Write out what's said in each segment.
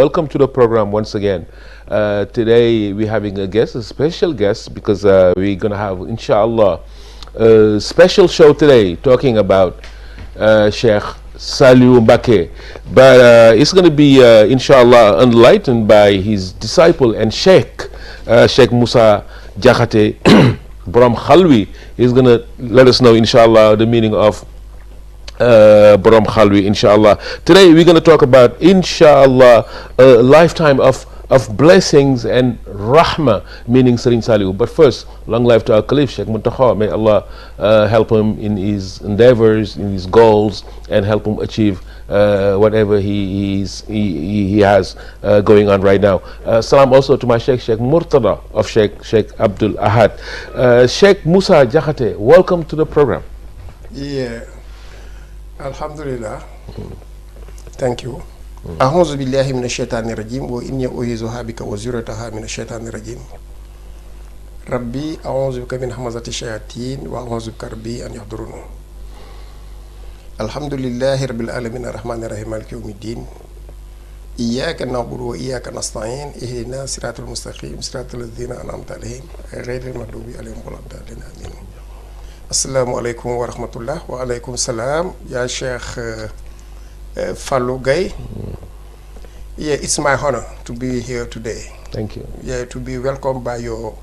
welcome to the program once again. Today we're having a special guest, because we're going to have, inshallah, a special show today talking about Sheikh Saliou Mbacké. But it's going to be, inshallah, enlightened by his disciple and Sheikh Moussa Diakhaté, Borom Khalwi. He's going to let us know, inshallah, the meaning of Borom Khalwi, inshallah. Today we're going to talk about, inshallah, a lifetime of blessings and rahmah, meaning Serigne Saliou. But first, long life to our Caliph, Sheikh Muntaha. May Allah help him in his endeavors, in his goals, and help him achieve whatever he has going on right now. Salam also to my Sheikh Murtada of Sheikh Abdul Ahad. Sheikh Moussa Diakhaté, welcome to the program. Yeah. Alhamdulillah. Thank you. أعوذ بالله من الشيطان الرجيم وإني أعيذها بك وذريتها من الشيطان الرجيم. ربي أعوذ بك من همزات الشياطين وأعوذ بك ربي أن يحضرون. الحمد لله رب العالمين الرحمن الرحيم مالك يوم الدين. إياك نعبد وإياك نستعين اهدنا الصراط المستقيم صراط الذين أنعمت عليهم غير المغضوب عليهم ولا الضالين آمين. Assalamu alaikum wa rahmatullah. Wa alaikum salam. Ya Sheikh Fallou Gaye. Yeah, it's my honor to be here today. Thank you. Yeah, to be welcomed by your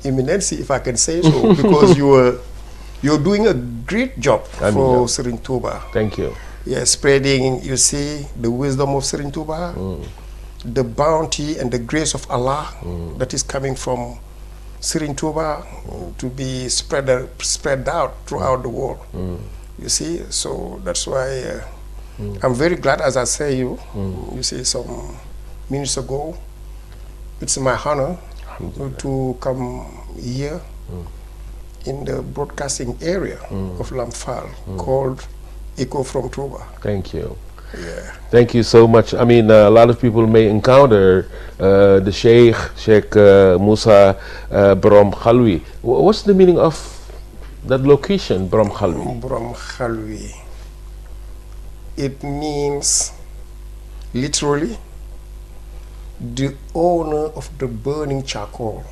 eminence, if I can say so, because you're doing a great job for Serigne Touba. Thank you. Yeah, spreading, you see, the wisdom of Serigne Touba, the bounty and the grace of Allah that is coming from Serigne Touba to be spread out throughout the world. You see, so that's why I'm very glad, as I say you see, some minutes ago, it's my honor to come here in the broadcasting area of Lamphal called Echo from Touba. Thank you. Yeah. Thank you so much. I mean, a lot of people may encounter the Sheikh Moussa Borom Khalwi. What's the meaning of that location, Borom Khalwi? Borom Khalwi. It means literally the owner of the burning charcoal.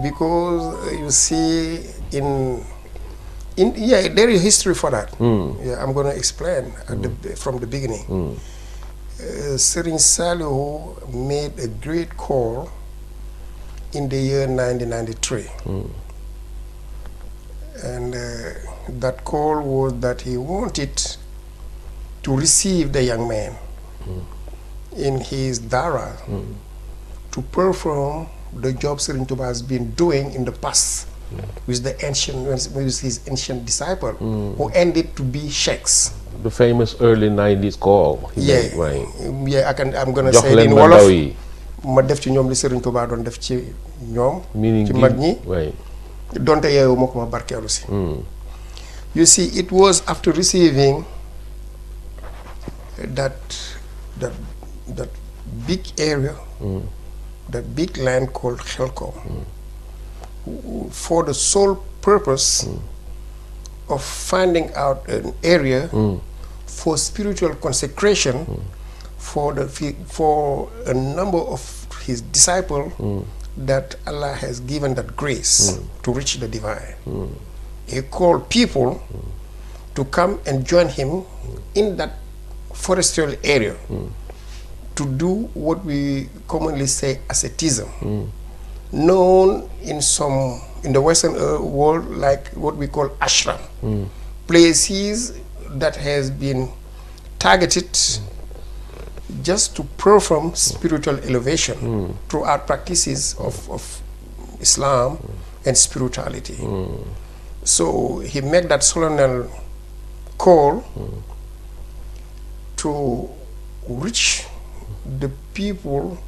Because you see, there is history for that. Yeah, I'm going to explain from the beginning. Serigne Saliou made a great call in the year 1993. And that call was that he wanted to receive the young man in his dara to perform the job Serigne Touba has been doing in the past with his ancient disciple who ended to be sheikhs. The famous early 90s call. I'm gonna say it in Wolof. Ma def ci ñoom li Serigne Touba doon def ci ñoom. ci mag ñi. Donte yeewu ma ko ma barkeelu si. You see, it was after receiving that big area, that big land called Xelkom, for the sole purpose of finding out an area for spiritual consecration for a number of his disciples that Allah has given that grace to reach the divine. He called people to come and join him in that forestral area to do what we commonly say asceticism, known in the Western world like what we call ashram, places that has been targeted just to perform spiritual elevation throughout practices of Islam and spirituality. So he made that solemn call to reach the people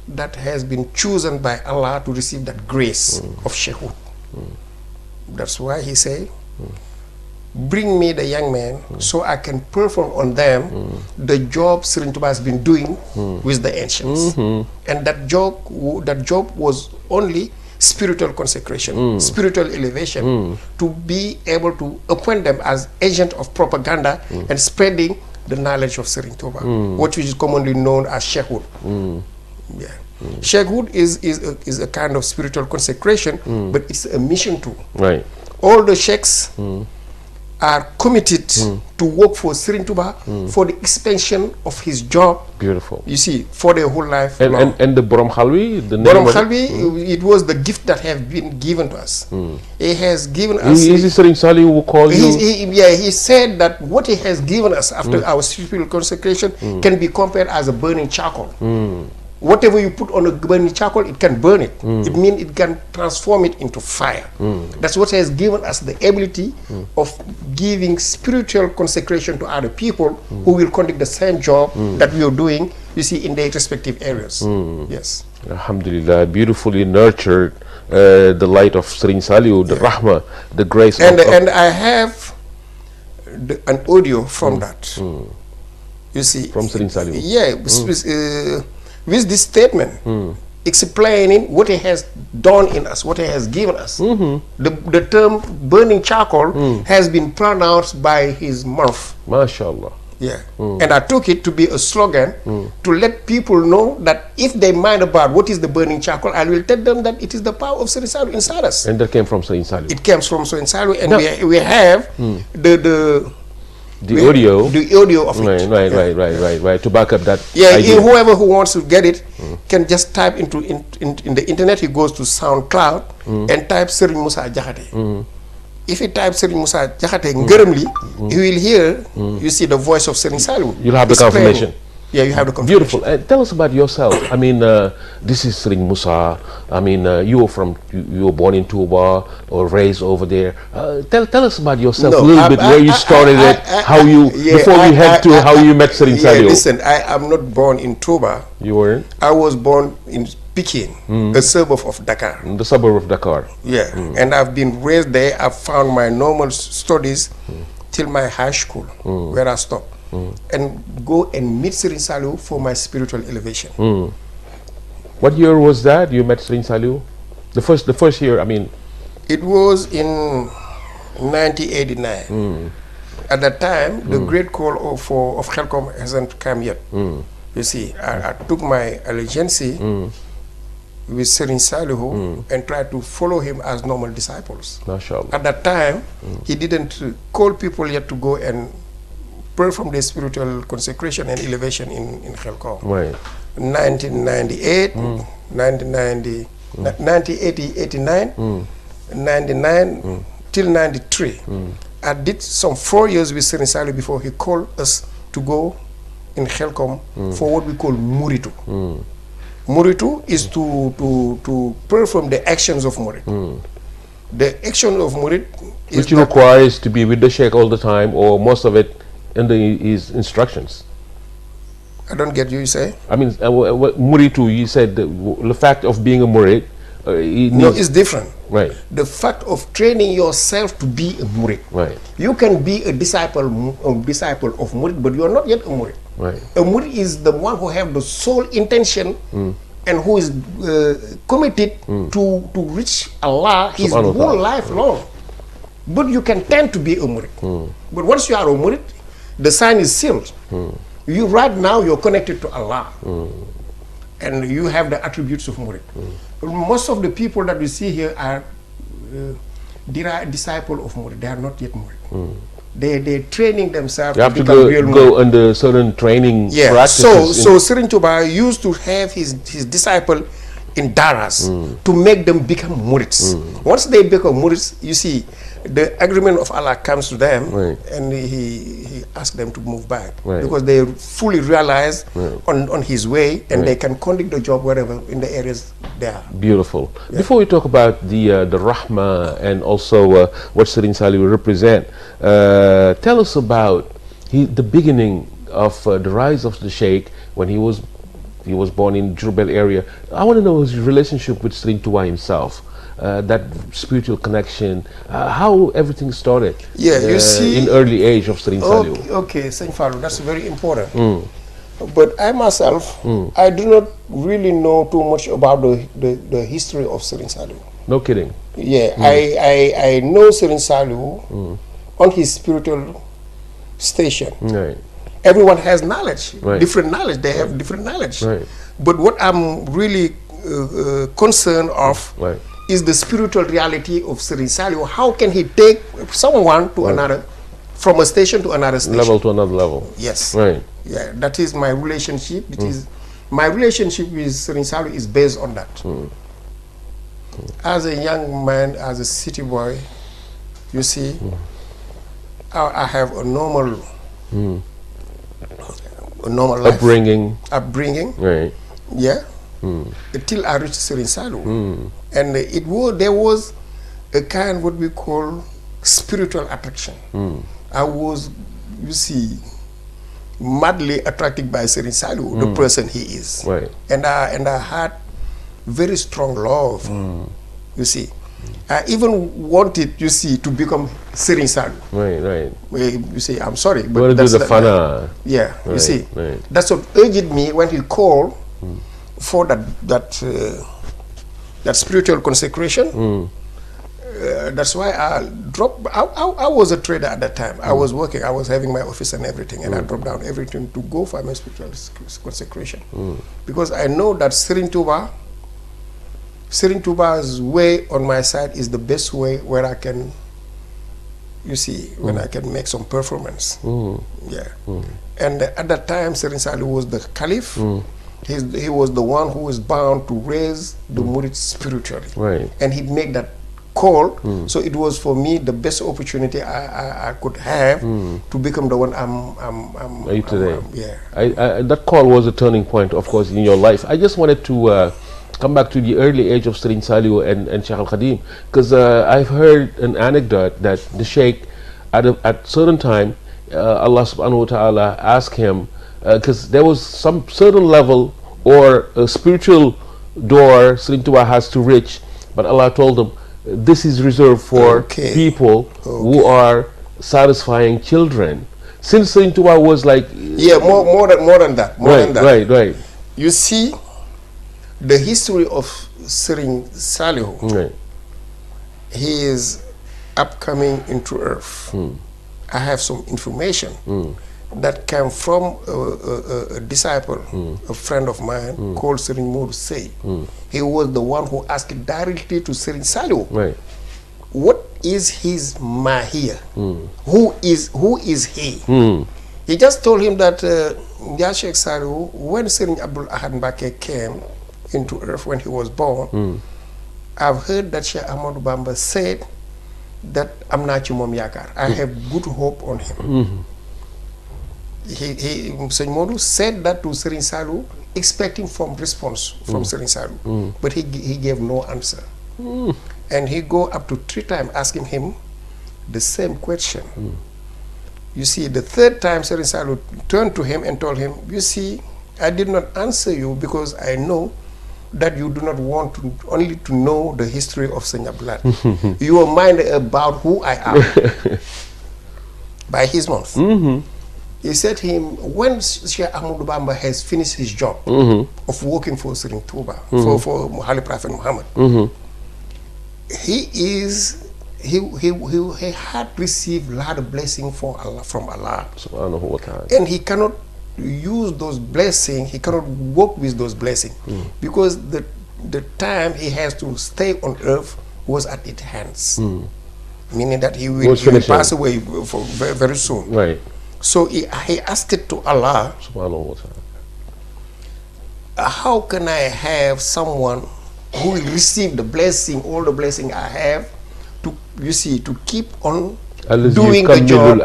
that has been chosen by Allah to receive that grace of Sheikhhood. That's why he said, bring me the young man so I can perform on them the job Serigne Touba has been doing with the ancients. And that job was only spiritual consecration, spiritual elevation, to be able to appoint them as agent of propaganda and spreading the knowledge of Serigne Touba, which is commonly known as Sheikhhood. Yeah. Sheikhhood is a kind of spiritual consecration, but it's a mission too. Right. All the sheikhs are committed to work for Serigne Touba for the expansion of his job. Beautiful. You see, for their whole life. And the Borom Khalwi, the name Borom of Khalwi, it was the gift that has been given to us. He has given us. Is it Serigne Saliou who called you? He said that what he has given us after our spiritual consecration can be compared as a burning charcoal. Whatever you put on a burning charcoal, it can burn it. It means it can transform it into fire. That's what has given us the ability of giving spiritual consecration to other people who will conduct the same job that we are doing, you see, in their respective areas. Yes. Alhamdulillah, beautifully nurtured the light of Serigne Saliou, the rahmah, the grace. And I have an audio from that. You see. From Serigne Saliou. Yeah. With this statement, explaining what he has done in us, what he has given us. The term burning charcoal has been pronounced by his mouth. MashaAllah. Yeah. And I took it to be a slogan to let people know that if they mind about what is the burning charcoal, I will tell them that it is the power of Serigne Saliou inside us. And that came from Serigne Saliou. It comes from Serigne Saliou, and we have the audio of it. Right. To back up that idea. Whoever who wants to get it can just type in the internet. He goes to SoundCloud and type Serigne Moussa Diakhaté. If he types Serigne Moussa Diakhaté Ngërëmli, he will hear, you see, the voice of Serigne Saliou. You'll have the confirmation. Yeah, you have the confirmation. Beautiful. Tell us about yourself. I mean, this is Serigne Moussa. I mean, you were born in Touba or raised over there. Tell us about yourself a little bit, where you started it, how you, before we head to how you met Serigne Saliou. Listen, I am not born in Touba. You weren't? I was born in Pikine, a suburb of Dakar. The suburb of Dakar. Yeah, and I've been raised there. I've found my normal studies till my high school, where I stopped. And go and meet Serigne Saliou for my spiritual elevation. What year was that you met Serigne Saliou? The first year, I mean. It was in 1989. At that time, the great call of Khelcom hasn't come yet. You see, I took my allegiance with Serigne Saliou and tried to follow him as normal disciples. MashaAllah. At that time, he didn't call people yet to go and perform the spiritual consecration and elevation in Khelcom. Right. 1998, 1989, 99 till 93. I did some 4 years with Serigne Saliou before he called us to go in Khelcom for what we call Muritu. Muritu is to perform the actions of Murid. The action of Murid is which requires to be with the Sheikh all the time, or most of it under his instructions. I don't get you say? I mean, Muritu, you said the fact of being a Murid. No, it's different. Right. The fact of training yourself to be a Murid. Right. You can be a disciple of Murid, but you are not yet a Murid. Right. A Murid is the one who have the sole intention and who is committed to reach Allah his whole life long. But you can tend to be a Murid. But once you are a Murid, the sign is sealed. You right now you're connected to Allah, and you have the attributes of Murid. Most of the people that we see here are disciple of Murid. They are not yet Murid. They're training themselves. You have to become go under certain training practices. So Serigne Touba used to have his disciple in daras to make them become Murids. Once they become Murids, you see, the agreement of Allah comes to them, and he asks them to move back, because they fully realize on his way, and they can conduct the job wherever in the areas they are. Beautiful. Before we talk about the Rahma and also what Serigne Saliou represent, tell us about the beginning of the rise of the Sheikh when he was born in Jurbel area. I want to know his relationship with Serigne Touba himself. That spiritual connection, how everything started. Yeah, you see, in early age of Serigne Saliou. Okay, Serigne Fallou, that's very important. But I myself, I do not really know too much about the history of Serigne Saliou. No kidding. Yeah, I know Serigne Saliou on his spiritual station. Right. everyone has knowledge, Right. different knowledge. They have different knowledge. Right. But what I'm really concerned of Right. is the spiritual reality of Serigne Saliou. How can he take someone to another, from a station to another station? Level to another level. Yes. Right. Yeah, that is my relationship. It is my relationship with Serigne Saliou is based on that. As a young man, as a city boy, you see, I have a normal life. Upbringing. Right. Yeah. Until I reached Serigne Saliou. And there was a kind what we call spiritual attraction. I was, you see, madly attracted by Serigne Saliou, the person he is. Right. And I had very strong love. You see. I even wanted, you see, to become Serigne Saliou. Right. You see, I'm sorry, but Wanna that's do the fana. Yeah, you Right, see, right. that's what urged me when he called for that spiritual consecration. That's why I dropped. I was a trader at that time. I was working. I was having my office and everything, and I dropped down everything to go for my spiritual consecration, because I know that Serigne Touba's way on my side is the best way where I can, you see, when I can make some performance. Yeah. And at that time, Serigne Saliou was the caliph. He was the one who was bound to raise the murid spiritually. Right. And he'd make that call. So it was for me the best opportunity I could have to become the one Are you today? Yeah. That call was a turning point, of course, in your life. I just wanted to come back to the early age of Serigne Saliou and Sheikh Al Khadim, because I've heard an anecdote that the Sheikh, at certain time, Allah subhanahu wa ta'ala asked him, because there was some certain level or a spiritual door Serigne Touba has to reach, but Allah told him, this is reserved for people who are satisfying children. Since Serigne Touba was like... Yeah, more than that. Right. You see, the history of Serigne Saliou, he is upcoming into earth. I have some information that came from a disciple, a friend of mine called Serigne Modou Sey. He was the one who asked directly to Serigne Saliou, what is his mahiyya? Who is he? He just told him that Ya Sheikh Saliou, when Serigne Abdul Ahad Mbake came into earth, when he was born, I've heard that Sheikh Ahmadou Bamba said that I'm not your mom yakar. I have good hope on him. Serigne Modou said that to Serigne Saliou, expecting from response from Serigne Saliou, but he gave no answer. And he go up to 3 times asking him the same question. You see, the 3rd time Serigne Saliou turned to him and told him, you see, I did not answer you because I know that you do not want to only to know the history of Serigne Abdoulaye. You are minded about who I am by his mouth. He said to him, when Sheikh Ahmadou Bamba has finished his job of working for Serigne Touba, for Holy Prophet Muhammad, he had received a lot of blessing from Allah. Subhanahu wa ta'ala. And he cannot use those blessings, he cannot work with those blessings, because the time he has to stay on earth was at its hands. Meaning that he will pass away for very soon. Right. So he asked it to Allah, Subhanahu wa ta'ala, how can I have someone who will receive the blessing, all the blessing I have, to, you see, to keep on doing the job.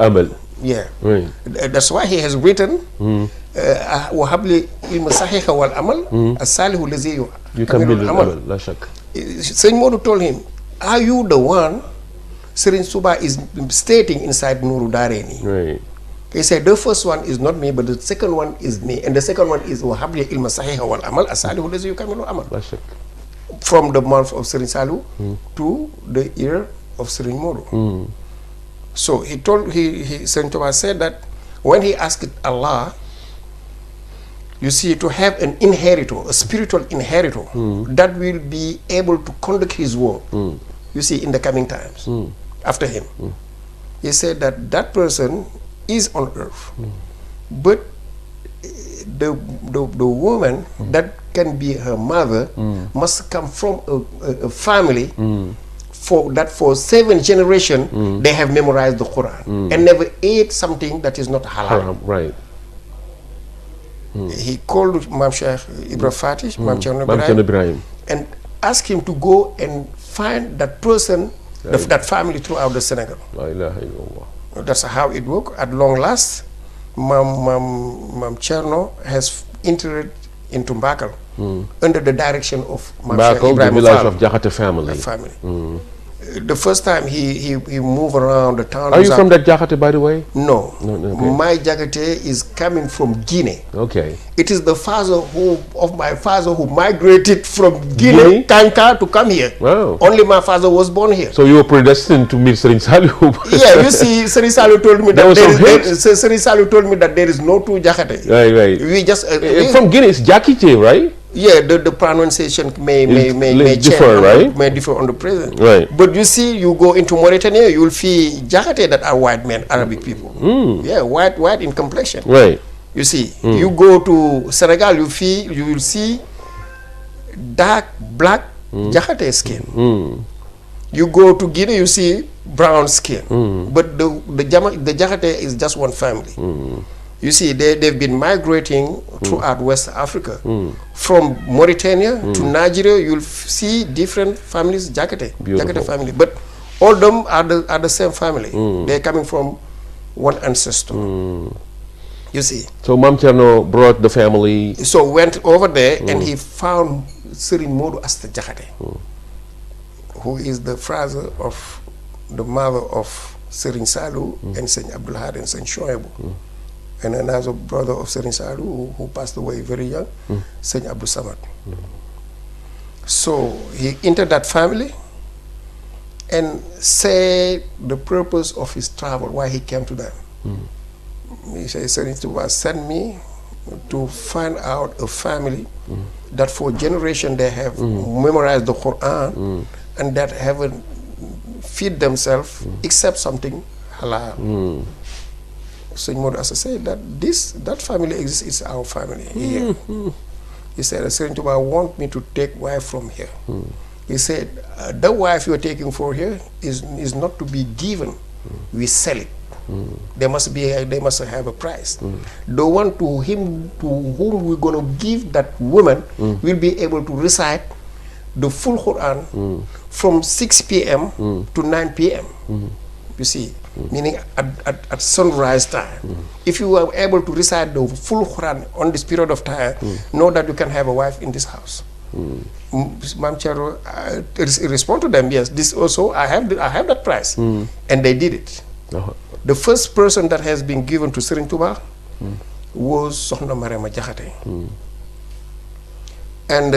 Yeah. Right. That's why he has written, وَهَبْلِ إِلْمَ صَحِيحَ وَالْعَمَلِ الصَّالِحُ الَّذِي يُكَمِّلُ الْعَمَلِ. La shak. Serigne Modou told him, are you the one Serigne Touba is stating inside Nourou Darayni? Right. He said, the first one is not me, but the second one is me. And the second one is وَهَبْلِ إِلْمَ صَحِيحَ وَالْعَمَلِ الصَّالِحُ الَّذِي يُكَمِّلُ الْعَمَلِ. La shak. From the mouth of Serigne Saliou to the ear of Serigne Modou. So he told, Serigne Touba said that when he asked Allah, you see, to have an inheritor, a spiritual inheritor, that will be able to conduct his work, you see, in the coming times, after him. He said that that person is on earth, but the woman that can be her mother must come from a family for 7 generations they have memorized the Quran and never ate something that is not halal. Right. He called Mam Sheikh Ibrahim Fatih, Mam Cherno Ibrahim, and asked him to go and find that person, that family throughout the Senegal. La ilaha illallah. That's how it worked. At long last, Mam Cherno has entered into Mbakal under the direction of Mam Sheikh Mbakal, Ibrahim the village Fall, of Jakhate family. The first time he moved around the town. Are you from that Jakhate, by the way? No. Okay. My Jakhate is coming from Guinea. Okay. It is the father of my father who migrated from Guinea, Kanka, to come here. Wow. Only my father was born here. So you were predestined to meet Serigne Saliou. Yeah, you see, Serigne Saliou told me that Serigne Saliou told me that there is no two Jakhate. Right. We just from Guinea, it's Jakite, right? Yeah, the pronunciation may differ, right? May differ on the present. Right. But you see, you go into Mauritania, you will see Jakhate that are white men, Arabic people. Yeah, white in complexion. Right. You see, you go to Senegal, you will see dark black Jakhate skin. You go to Guinea, you see brown skin. But the Jakhate is just one family. You see, they've been migrating throughout West Africa. From Mauritania to Nigeria, you'll see different families, Jakhate family. But all of them are the same family. They're coming from one ancestor. You see. So Mam Cherno brought the family. So went over there and he found Serigne Modou Asta Jakhate, who is the father of the mother of Serigne Saliou and Serigne Abdul Had and Serigne Chouaibou. And another brother of Serigne Saliou who passed away very young, Serigne Abdou Samad. So he entered that family and said the purpose of his travel, why he came to them. He said, Serigne Touba sent me to find out a family that for generations they have memorized the Quran and that haven't feed themselves except something halal. Serigne Modou Asta said that that family exists, it's our family here. He said, Serigne Touba want me to take wife from here. He said, the wife you are taking for here is not to be given. We sell it. They must have a price. The one to whom we're going to give that woman will be able to recite the full Quran from 6 p.m. to 9 p.m. You see, meaning at sunrise time. If you are able to recite the full Quran on this period of time, know that you can have a wife in this house. Mam Cherno respond to them, yes, this also, I have that price. And they did it. The first person that has been given to Serigne Touba was Sokhna Mariama Jakhate. And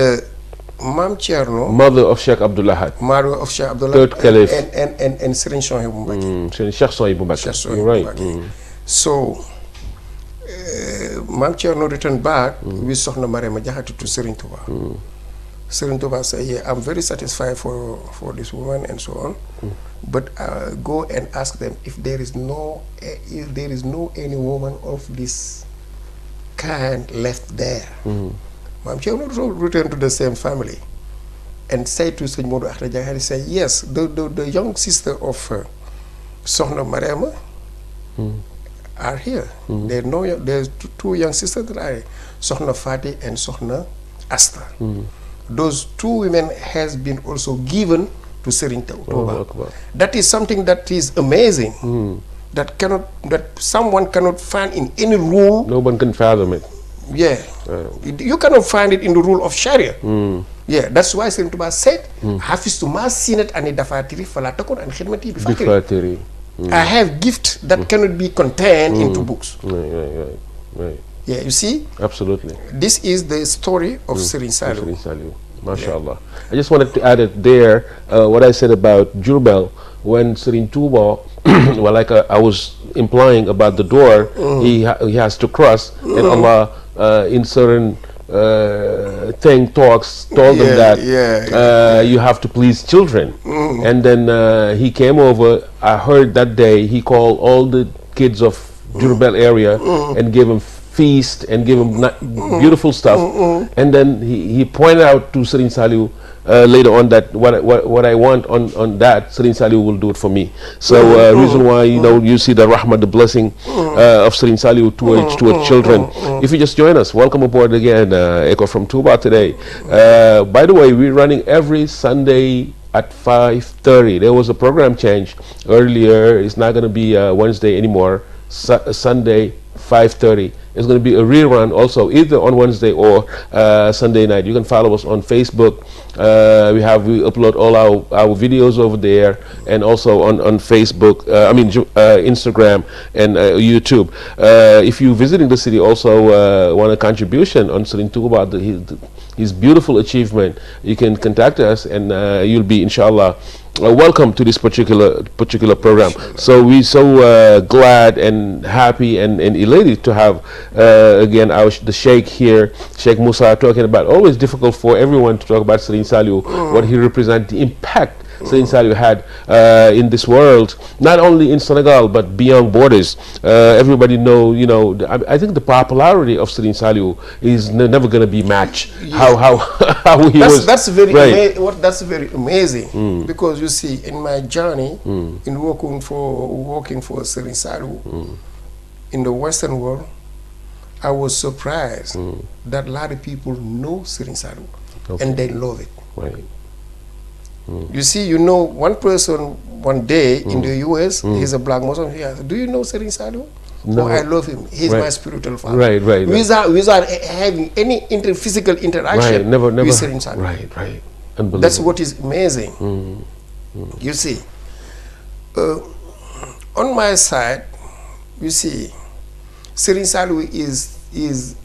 Mam Cherno, mother of Sheikh Abdul Had, mother of Sheikh Abdul Had, third caliph, and Serigne Chouaibou Mbacké. Sheikh Chouaibou Mbacké. You're right. So Mam Cherno returned back with Sokhna Mariama Jakhate to Serigne Touba. Serigne Touba said, yeah, I'm very satisfied for this woman and so on, but go and ask them if there is no any woman of this kind left there. Mam Cherno returned to the same family and said to Serigne Modou Asta Jakhate, say, yes, the young sister of Sokhna Mariama are here. There's two young sisters that are Sokhna Fati and Sokhna Asta. Those two women has been also given to Serigne Touba. That is something that is amazing. That someone cannot find in any rule. No one can fathom it. Yeah, you cannot find it in the rule of Sharia. Yeah, that's why Serigne Touba said, "Hafiztu ma sinat ani dafatiri fala takun an khidmati bifatiri." I have gifts that cannot be contained into books. Right. Yeah, you see? Absolutely. This is the story of Serigne Saliou. Serigne Saliou. MashaAllah. I just wanted to add it there, what I said about Jurbel, when Serigne Touba, well, like I was implying about the door, he has to cross, and Allah in certain thing told them that you have to please children. And then he came over. I heard that day he called all the kids of Diourbel area and gave him feast and gave him beautiful stuff. And then he pointed out to Serigne Saliou later on that what I want on that, Serigne Saliou will do it for me. So reason why you see the rahmah, the blessing of Serigne Saliou towards children. If you just join us, welcome aboard again, Echo from Touba today. By the way, we're running every Sunday at 5:30. There was a program change earlier. It's not going to be Wednesday anymore. Sunday 5:30. It's going to be a rerun also, either on Wednesday or Sunday night. You can follow us on Facebook. We upload all our videos over there, and also on Facebook. Instagram and YouTube. If you're visiting the city, also want a contribution on Serigne Touba, his beautiful achievement, you can contact us, and you'll be, inshallah, welcome to this particular program. So we're so glad and happy and elated to have again the Sheikh here, Sheikh Musa, talking about. Always difficult for everyone to talk about Serigne Saliou, what he represents, the impact Serigne Saliou had in this world, not only in Senegal but beyond borders. Everybody know, I think the popularity of Serigne Saliou is never going to be matched. How he was. That's very amazing, because you see, in my journey in working for Serigne Saliou in the Western world, I was surprised that a lot of people know Serigne Saliou and they love it. Right. You see, one person one day in the US, he's a black Muslim. He asked, "Do you know Serigne Saliou?" No. Oh, I love him. He's my spiritual father. Right. Without having any physical interaction never. with Serigne Saliou. Right. Unbelievable. That's what is amazing. You see, on my side, you see, Serigne Saliou is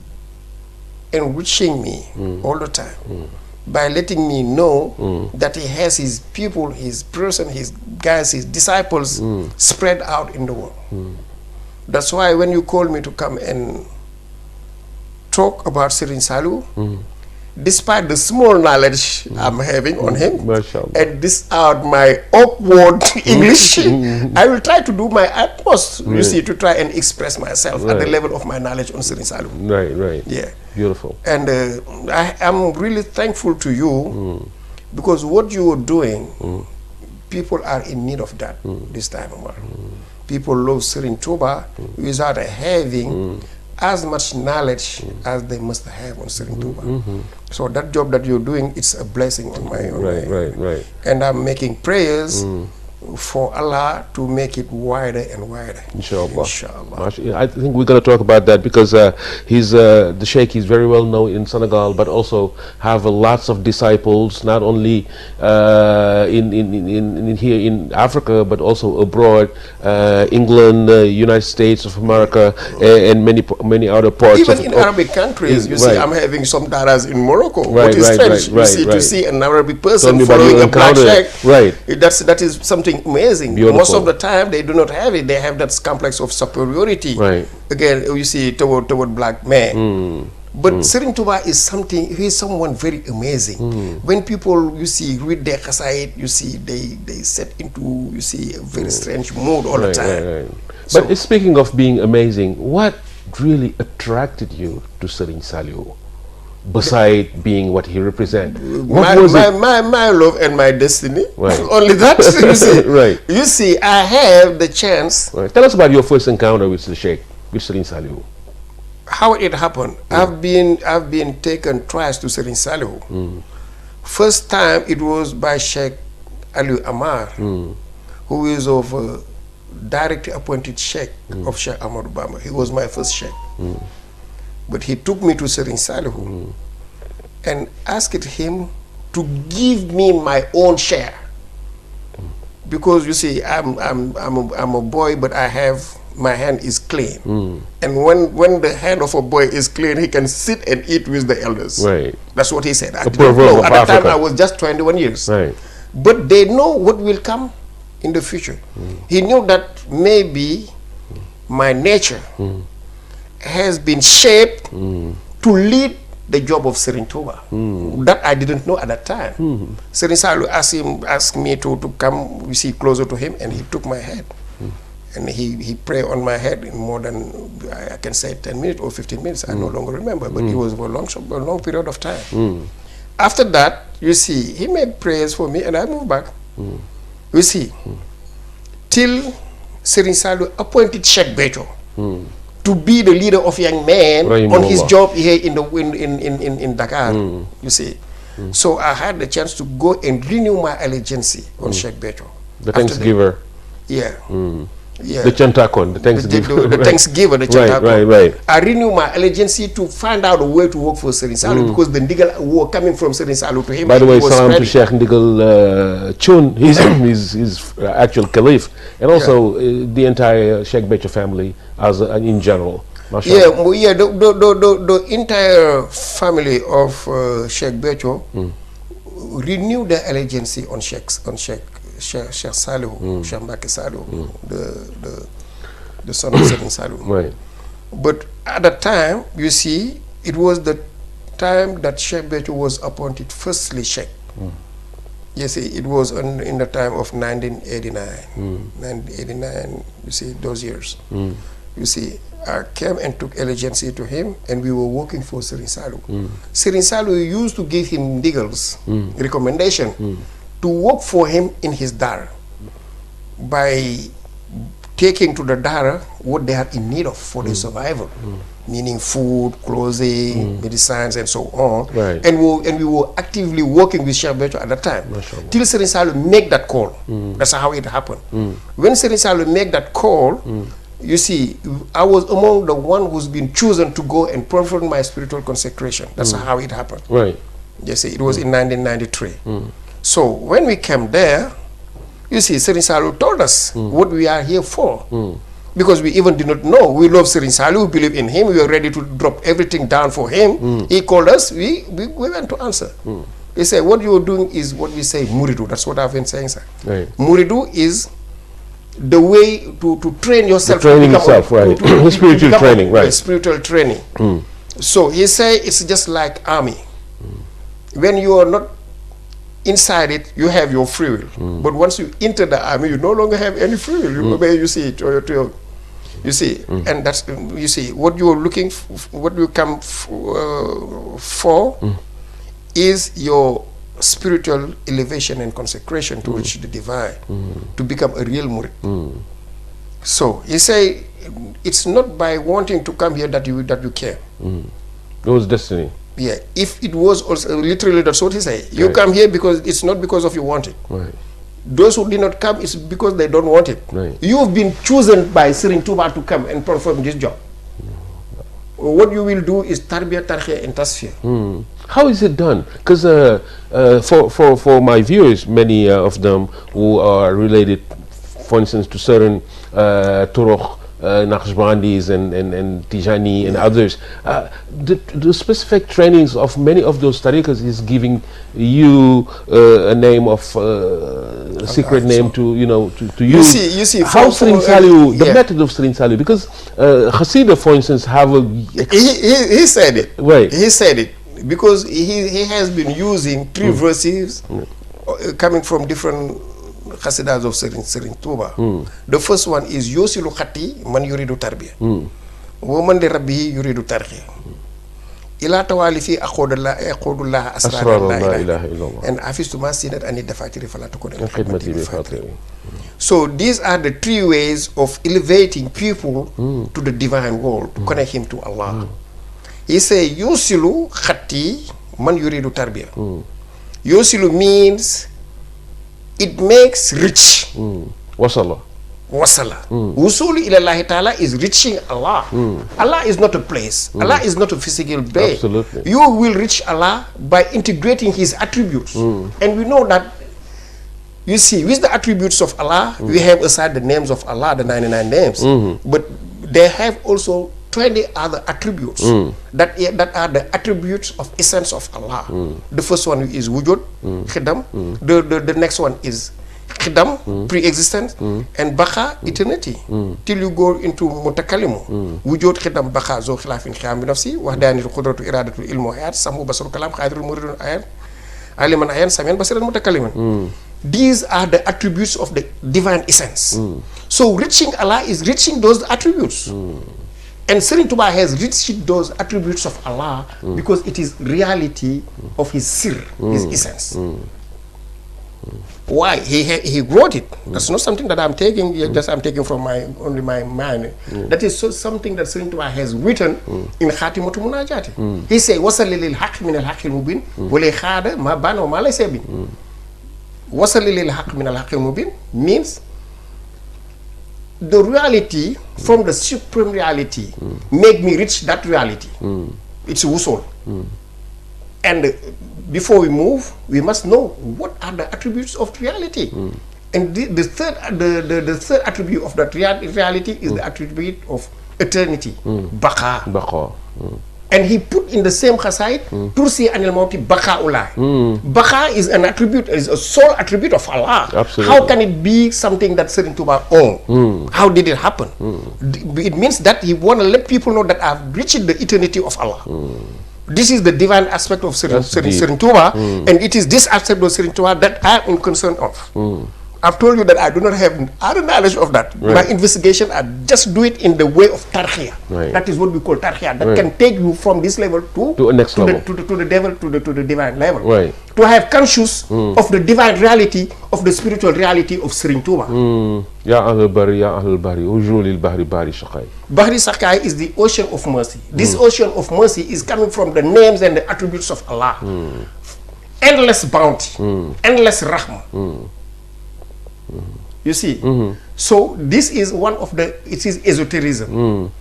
enriching me all the time. By letting me know that he has his people, his person, his guys, his disciples spread out in the world. That's why when you call me to come and talk about Serigne Saliou, despite the small knowledge I'm having on him, and despite my awkward English, I will try to do my utmost, you see, to try and express myself at the level of my knowledge on Serigne Saliou. Right. Yeah. Beautiful. And I am really thankful to you, because what you are doing, people are in need of that this time around. People love Serigne Touba without having as much knowledge as they must have on Serigne Touba. So that job that you're doing, it's a blessing on my own. Right. And I'm making prayers for Allah to make it wider and wider. Inshallah. I think we're going to talk about that, because the Sheikh is very well known in Senegal, but also have lots of disciples, not only in here in Africa, but also abroad, England, United States of America, and many other parts. Even in Arabic countries, you see, I'm having some daras in Morocco. Right, what is strange, you see, to see an Arabic person following a black Sheikh, that is something amazing. Beautiful. Most of the time they do not have it. They have that complex of superiority. Right. Again, you see, toward black men. But Serigne Touba is someone very amazing. When people, you see, read their qasaid, you see, they set into, you see, a very strange mood all the time. Right. So, but speaking of being amazing, what really attracted you to Serigne Saliou? Beside being what he represents, my love and my destiny. Right. Only that, you see. Right. You see, I have the chance. Right. Tell us about your first encounter with the Sheikh, with Serigne Saliou. How it happened? I've been taken twice to Serigne Saliou. First time it was by Sheikh Aliou Amar, who is of directly appointed Sheikh of Sheikh Ahmadou Bamba. He was my first Sheikh. But he took me to Serigne Saliou and asked him to give me my own share, because you see, I'm a boy, but my hand is clean, and when the hand of a boy is clean, he can sit and eat with the elders. Right. That's what he said. I didn't know. At the time I was just 21 years. Right. But they know what will come in the future. He knew that maybe my nature has been shaped to lead the job of Serigne Touba. That I didn't know at that time. Serigne Saliou asked me to come, you see, closer to him, and he took my hand And he prayed on my head in more than, I can say 10 minutes or 15 minutes. I no longer remember, but it was for a long period of time. After that, you see, he made prayers for me and I moved back. You see, till Serigne Saliou appointed Sheikh Béthio to be the leader of young men on his job here in Dakar. You see. So I had the chance to go and renew my allegiance on Sheikh Béthio. The Thanksgiver. Yeah. Yeah. The Chantakon, the Thanksgiver. The Thanksgiver, the Chantakon. Right. I renew my allegiance to find out a way to work for Serigne Saliou because the ndigal were coming from Serigne Saliou to him. By the way, salam to Sheikh Ndigal Chun, he's actual caliph, and also the entire Sheikh Béthio family as in general. Yeah, the entire family of Sheikh Béthio renewed their allegiance on Sheikh Saliou, Sheikh Mbacké Saliou, the son of Serigne Saliou. Right. But at the time, you see, it was the time that Sheikh Béthio was appointed firstly Sheikh. You see, it was in the time of 1989. 1989, you see, those years. You see, I came and took allegiance to him, and we were working for Serigne Saliou. Serigne Saliou used to give him ndigals, recommendation, to work for him in his dara by taking to the dara what they had in need of for their survival, meaning food, clothing, medicines, and so on. Right. And we were actively working with Sheikh Béthio at that time. Till Serigne Saliou make that call. That's how it happened. When Serigne Saliou make that call, you see, I was among the one who's been chosen to go and perform my spiritual consecration. That's how it happened. Right. You see, it was in 1993. So when we came there, you see, Serigne Saliou told us what we are here for. Because we even did not know. We love Serigne Saliou, we believe in him, we were ready to drop everything down for him. He called us, we went to answer. He said, what you are doing is what we say, Muridu. That's what I've been saying, sir. Right. Muridu is the way to train yourself. Training yourself, right. Spiritual training, right. Spiritual training. So he said it's just like army. When you are not inside it, you have your free will. But once you enter the army, you no longer have any free will. You see it, you see, and that's, you see, what you are looking what you come for is your spiritual elevation and consecration to which the divine, to become a real murid. So he say it's not by wanting to come here that you care. It was destiny. Yeah, if it was also literally, that's what he say. You come here because it's not because of you want it. Right. Those who did not come, it's because they don't want it. Right. You have been chosen by Serigne Touba to come and perform this job. What you will do is tarbiyah, tarhiyah, and tasfiyah. How is it done? Because for my viewers, many of them who are related, for instance, to certain turuq, Naqshbandis and Tijani and others, the specific trainings of many of those tariqas is giving you a name of a secret name to to use. You see, how Serigne Saliou, the method of Serigne Saliou, because Hasidah, for instance, have a he said it. Right. He said it because he has been using three verses coming from different Khasidas of Serigne Touba. The first one is Yosilu Khati man yuridu tarbiya. Woman de Rabbi yuridu tarbiya. Ila tawali fi aqudullah asrar la ilaha illallah. And afistuma sinat ani dafatiri falatukun. So these are the three ways of elevating people to the divine world, to connect him to Allah. He say Yosilu Khati man yuridu tarbiya. Yosilu means it makes rich. Wasala. Usuli ilallahi ta'ala is reaching Allah. Allah is not a place. Allah is not a physical being. Absolutely. You will reach Allah by integrating His attributes. And we know that, you see, with the attributes of Allah, we have aside the names of Allah, the 99 names. But they have also 20 other attributes that are the attributes of essence of Allah. The first one is wujud, khidam. The next one is khidam, pre-existence, and baqa, eternity. Till you go into mutakalimu. Wujud, khidam, baqa, zo khilafin khiyam binafsi, wahdani qudratu iradatu ilmu hayat, samu basru kalam, khadirul muridun ayat, aliman ayan, samian basiran mutakaliman. These are the attributes of the divine essence. So reaching Allah is reaching those attributes. And Serigne Touba has reached those attributes of Allah because it is reality of his sir, his essence. Why? He wrote it. That's not something that I'm taking, just I'm taking from only my mind. That is something that Serigne Touba has written in Khatimatu Munajati. He said, "Wasal lil haqq min al haqqil mubin, wali khada ma bana ma laysa bin." Wasal lil haqq min al haqqil mubin means the reality from the supreme reality make me reach that reality. It's wusul. And before we move, we must know what are the attributes of reality. And the third attribute of that reality is the attribute of eternity, baqa. And he put in the same khasaid, Tursi anil mauti baqa'ullah. Baqa is an attribute, is a sole attribute of Allah. Absolutely. How can it be something that Serigne Touba owned? How did it happen? It means that he want to let people know that I've reached the eternity of Allah. This is the divine aspect of Serigne Touba, and it is this aspect of Serigne Touba that I am concerned of. I've told you that I do not have other knowledge of that. Right. My investigation, I just do it in the way of tarkhiyah. Right. That is what we call tarkhiyah. That can take you from this level to a next level, to the devil, to the divine level. Right. To have conscious of the divine reality, of the spiritual reality of Serigne Touba. Ya Ahlul Bari, Ya Ahlul Bari, ujulil bahri bari shaqai. Bahri Sakai is the ocean of mercy. This ocean of mercy is coming from the names and the attributes of Allah. Endless bounty, endless rahmah. You see, so this is one of the, it is esotericism.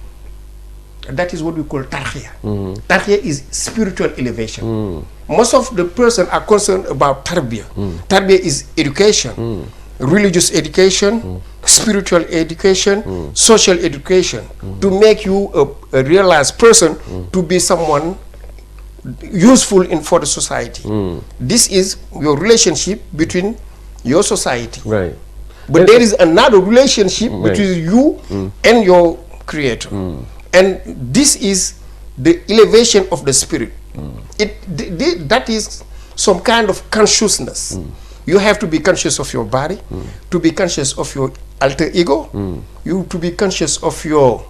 That is what we call tarkhiyah. Tarkhiyah is spiritual elevation. Most of the person are concerned about tarbiyah. Tarbiyah is education, religious education, spiritual education, social education, to make you a realized person, to be someone useful for the society. This is your relationship between your society. Right. But there is another relationship between you and your creator. And this is the elevation of the spirit. That is some kind of consciousness. You have to be conscious of your body, to be conscious of your alter ego, you to be conscious of your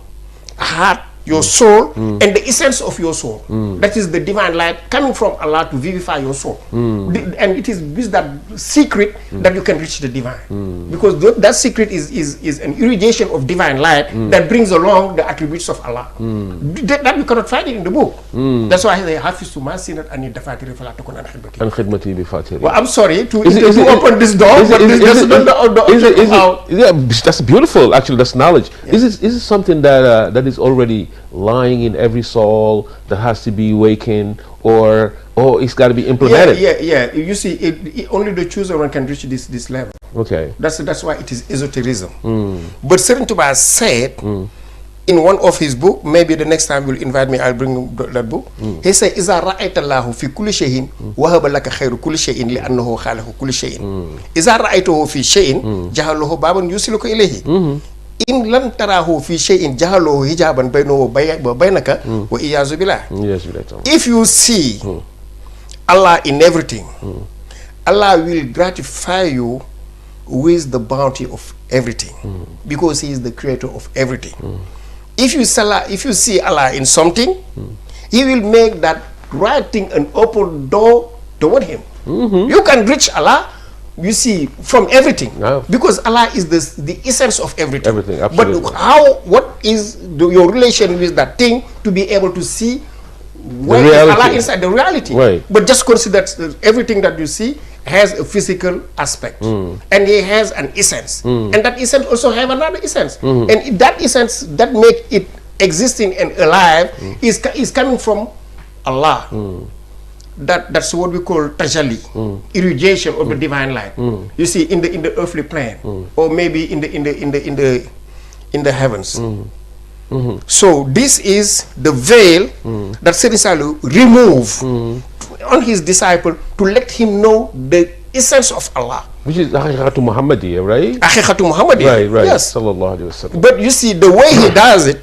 heart, your soul, and the essence of your soul. That is the divine light coming from Allah to vivify your soul. And it is with that secret that you can reach the divine. Because that secret is an irradiation of divine light that brings along the attributes of Allah. That you cannot find it in the book. That's why they have to masinat and dafatiri fala takun an khidmati. An khidmati bi fatiri. Well, I'm sorry to open this door, but that's not the that's beautiful. Actually, that's knowledge. Is it something that that is already lying in every soul that has to be awakened, or it's got to be implemented? Yeah. You see, only the chosen one can reach this level. Okay. That's why it is esotericism. But Serigne Touba said in one of his book, maybe the next time you'll invite me, I'll bring that book. He said, "Iza ra'ayta Allahu fi kulli shay'in wahaba laka khayru kulli shay'in li annahu khalaqa kulli shay'in. Iza ra'aytahu fi shay'in jahalahu baban yusiluka ilayhi. In lam tarahu fi shay'in jahalahu hijaban baynahu wa baynaka wa iyazu billah." If you see Allah in everything, Allah will gratify you with the bounty of everything, because He is the creator of everything. If you see Allah in something, He will make that right thing an open door toward Him. You can reach Allah, you see, from everything, because Allah is the essence of everything. Absolutely. But what is your relation with that thing to be able to see where is Allah inside the reality? Right. But just consider that everything that you see has a physical aspect, and He has an essence, and that essence also have another essence, and that essence that make it existing and alive is coming from Allah. That's what we call tajalli, irradiation of the divine light. You see, in the earthly plane, or maybe in the heavens. So this is the veil that Serigne Saliou removed on his disciple to let him know the essence of Allah, which is Aqiqatu Muhammadiyya, right? Aqiqatu Muhammadiyya, right. Yes. Sallallahu alaihi wasallam. But you see, the way he does it,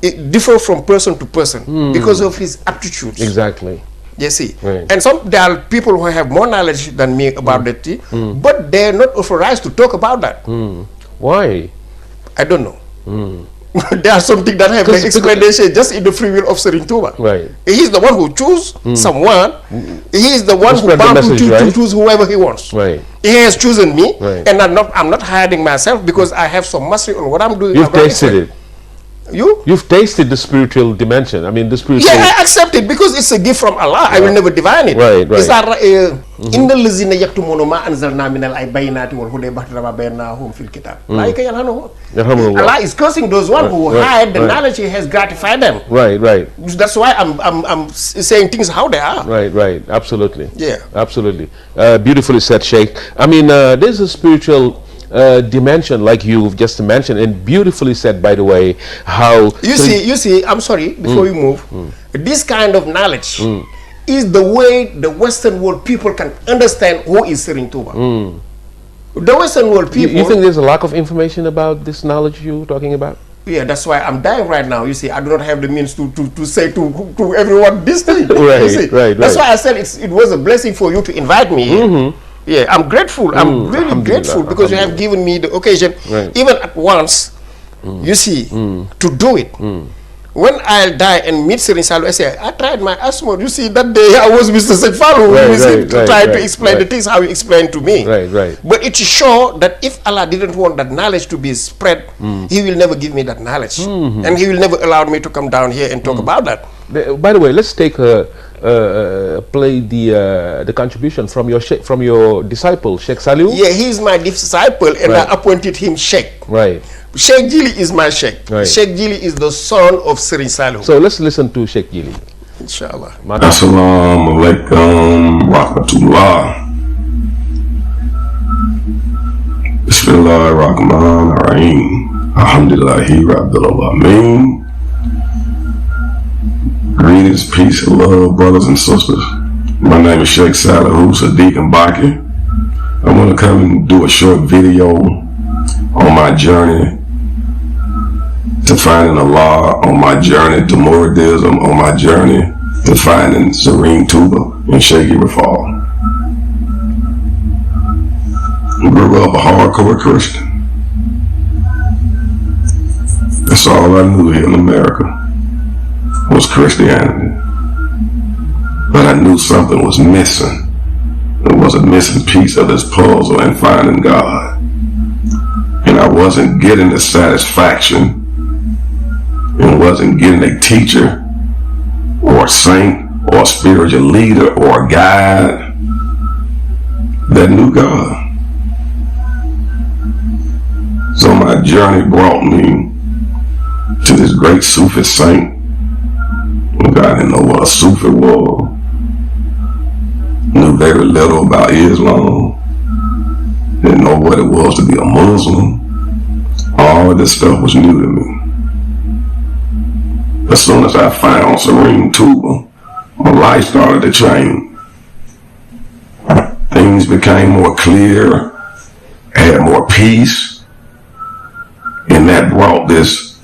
it differs from person to person because of his aptitudes. Exactly. You see, Right. and there are people who have more knowledge than me about that, but they're not authorized to talk about that. Why? I don't know. There are something that have the explanation just in the free will of Serigne Touba. Right. He's the one who choose someone. He is the one who Spread the bound message, right? to choose whoever he wants. Right. He has chosen me, Right. and I'm not hiding myself because I have some mastery on what I'm doing. You've tasted it. You've tasted the spiritual dimension. I mean, the spiritual. Yeah, I accept it because it's a gift from Allah. I will never divine it. Right, right. It's Innal lazina yaktumuna ma anzalna minal bayyinati wal huda ba'da ma bayyinahum fil kitab. Allah is cursing those one who hide the knowledge He has gratified them. Right, right. That's why I'm saying things how they are. Right, right. Absolutely. Yeah. Absolutely. Beautifully said, Sheikh. I mean, there's a spiritual dimension like you've just mentioned, and beautifully said, by the way, how you see, I'm sorry, before we move, this kind of knowledge is the way the Western world people can understand who is Serigne Touba. The Western world people. You think there's a lack of information about this knowledge you're talking about? Yeah, that's why I'm dying right now. You see, I do not have the means to say to everyone this thing. Right, you see? right. That's why I said it was a blessing for you to invite me here. Yeah, I'm grateful. I'm really grateful because you have given me the occasion, even at once, you see, to do it. When I die and meet Serigne Saliou, I say, I tried my asthma. You see, that day I was Mr. Sekfalu to try to explain the things how you explained to me. Right, right. But it is sure that if Allah didn't want that knowledge to be spread, He will never give me that knowledge. And He will never allow me to come down here and talk about that. By the way, let's take play the contribution from your disciple, Sheikh Saliou. Yeah, he's my disciple, and I appointed him Sheikh. Right. Sheikh Jili is my Sheikh. Right. Sheikh Jili is the son of Serigne Saliou. So let's listen to Sheikh Jili. Inshallah. Assalamu alaikum rahmatullah. Bismillahirrahmanirrahim. Alhamdulillahi Rabbil Alameen. Greetings, peace, and love, brothers and sisters. My name is Sheikh Saliou Sadiq Mbaki. I want to come and do a short video on my journey to finding Allah, on my journey to Muridism, on my journey to finding Serigne Touba and Sheikh Rafal. I grew up a hardcore Christian. That's all I knew here in America was Christianity. But I knew something was missing. There was a missing piece of this puzzle in finding God. And I wasn't getting the satisfaction and wasn't getting a teacher or a saint or a spiritual leader or a guide that knew God. So my journey brought me to this great Sufi saint. I didn't know what a Sufi was. Knew very little about Islam. Didn't know what it was to be a Muslim. All of this stuff was new to me. As soon as I found Serigne Touba, my life started to change. Things became more clear, had more peace, and that brought this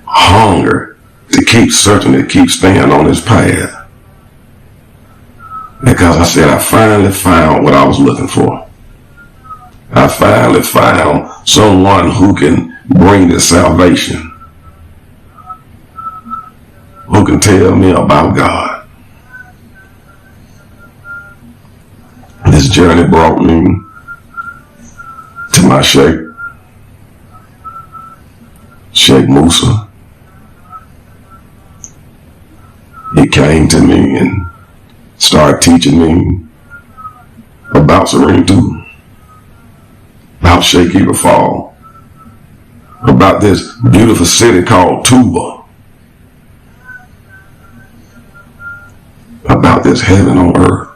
hunger to keep searching, to keep staying on this path. Because I said I finally found what I was looking for. I finally found someone who can bring this salvation, who can tell me about God. This journey brought me to my Sheikh Musa. He came to me and started teaching me about Serigne Touba, about Sheikh Rafal, about this beautiful city called Touba, about this heaven on earth.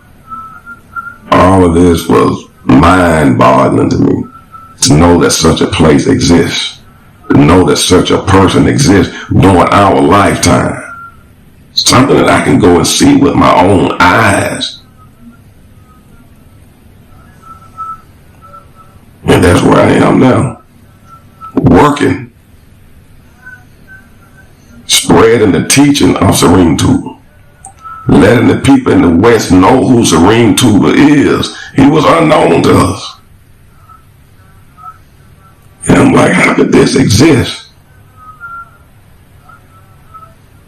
All of this was mind-boggling to me, to know that such a place exists, to know that such a person exists during our lifetime. Something that I can go and see with my own eyes. And that's where I am now, working, spreading the teaching of Serigne Touba. letting the people in the West know who Serene Touba is. He was unknown to us. And I'm like, how could this exist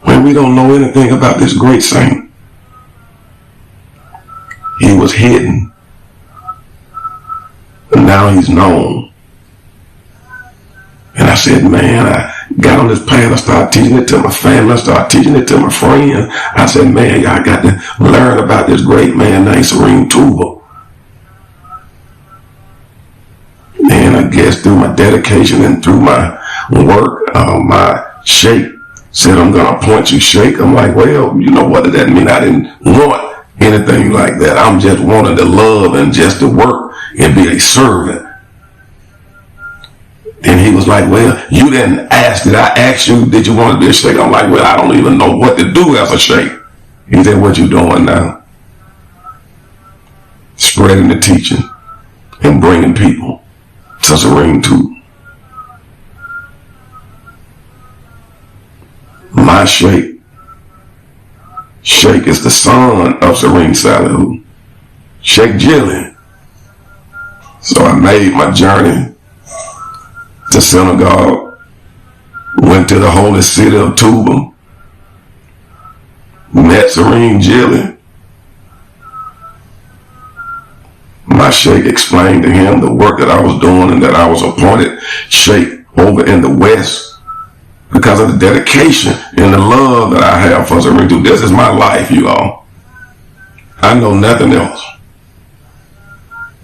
when we don't know anything about this great saint? He was hidden, and now he's known. And I said, man, I got on this path. I started teaching it to my family. I started teaching it to my friends. I said, man, y'all got to learn about this great man named Serene Touba. And I guess through my dedication and through my work, my sheikh said, I'm going to appoint you sheikh. I'm like, well, you know, what did that mean? I didn't want anything like that. I'm just wanting to love and just to work and be a servant. And he was like, well, you didn't ask. Did I ask you, did you want to be a sheikh? I'm like, well, I don't even know what to do as a sheikh. He said, what you doing now? Spreading the teaching and bringing people to Serene Touba. My sheikh is the son of Serene Salihu, Sheikh Jilly. So I made my journey to Senegal, went to the holy city of Touba, met Serene Jilly. My sheikh explained to him the work that I was doing and that I was appointed sheikh over in the West because of the dedication and the love that I have for Serene Touba. This is my life, you all. I know nothing else.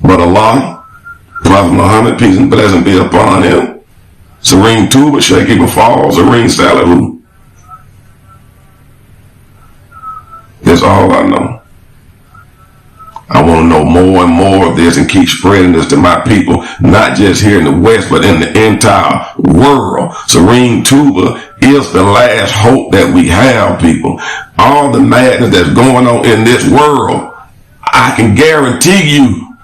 But Allah, Prophet Muhammad, peace and blessing be upon him, Serene Touba, Sheikh Ibn Falls, Serene Salihu. That's all I know. I want to know more and more of this and keep spreading this to my people, not just here in the West, but in the entire world. Serene Touba is the last hope that we have, people. All the madness that's going on in this world, I can guarantee you,